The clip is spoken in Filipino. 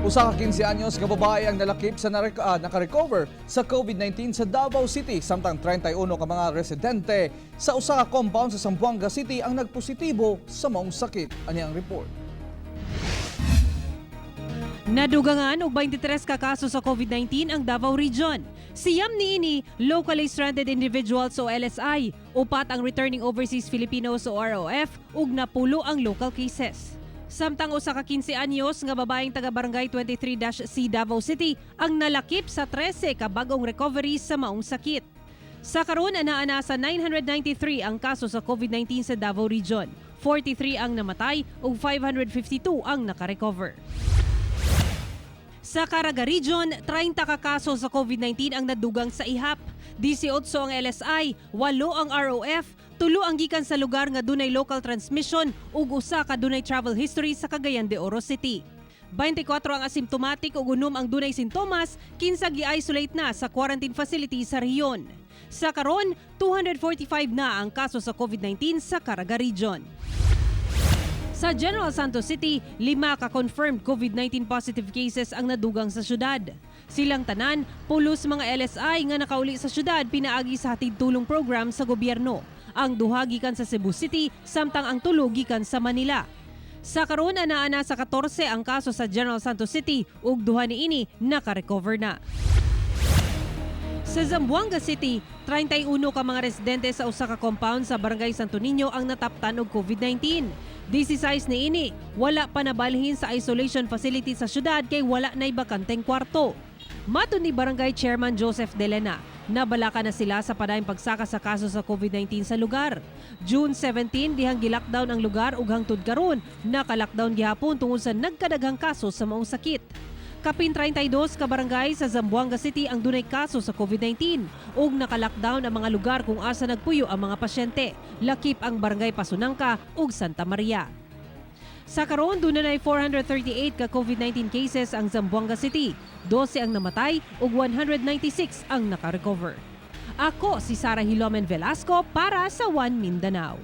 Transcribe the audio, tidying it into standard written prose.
Usa ka 15 anyos nga babae ang nalakip sa naka-recover sa COVID-19 sa Davao City, samtang 31 ka mga residente sa usa ka compound sa Zamboanga City ang nagpositibo sa maong sakit. Ani ang report. Nadugangan og 23 ka kaso sa COVID-19 ang Davao Region. Siyam niini locally stranded individuals o LSI, upat ang returning overseas Filipinos o ROF ug napulo ang local cases. Samtang usa ka 15 anyos nga babaeng taga Barangay 23-C Davao City ang nalakip sa 13 ka bagong recovery sa maong sakit. Sa karon anaa sa 993 ang kaso sa COVID-19 sa Davao Region. 43 ang namatay ug 552 ang naka-recover. Sa Caraga Region, 30 ka kaso sa COVID-19 ang nadugang sa ihap. 18 ang LSI, 8 ang ROF, 3 ang gikan sa lugar nga dunay local transmission ug usa ka dunay travel history sa Cagayan de Oro City. 24 ang asymptomatic ug 6 ang dunay sintomas, 15 gi-isolate na sa quarantine facility sa rehiyon. Sa karon, 245 na ang kaso sa COVID-19 sa Caraga Region. Sa General Santos City, 5 ka confirmed COVID-19 positive cases ang nadugang sa syudad. Silang tanan, pulos mga LSI nga nakauli sa syudad pinaagi sa hatid tulong program sa gobyerno. Ang duha gikan sa Cebu City, samtang ang tulo gikan sa Manila. Sa karon anaa na sa 14 ang kaso sa General Santos City ug duha niini naka-recover na. Sa Zamboanga City, 31 ka mga residente sa usa ka compound sa Barangay Santo Niño ang nataptan og COVID-19. 16 niini, wala pa nabalhin sa isolation facility sa syudad kay wala nay bakanteng kwarto. Matud ni Barangay Chairman Joseph Delena, nabalaka na sila sa padayong pagsaka sa kaso sa COVID-19 sa lugar. June 17, dihang gilockdown ang lugar ug hangtod karon, naka-lockdown gihapon tungod sa nagkadaghang kaso sa maong sakit. Kapin 32 ka barangay sa Zamboanga City ang dunay kaso sa COVID-19 ug naka-lockdown ang mga lugar kung asa nagpuyo ang mga pasyente. Lakip ang Barangay Pasunangka ug Santa Maria. Sa karon dunay 438 ka COVID-19 cases ang Zamboanga City, 12 ang namatay ug 196 ang naka-recover. Ako si Sarah Hilomen Velasco para sa One Mindanao.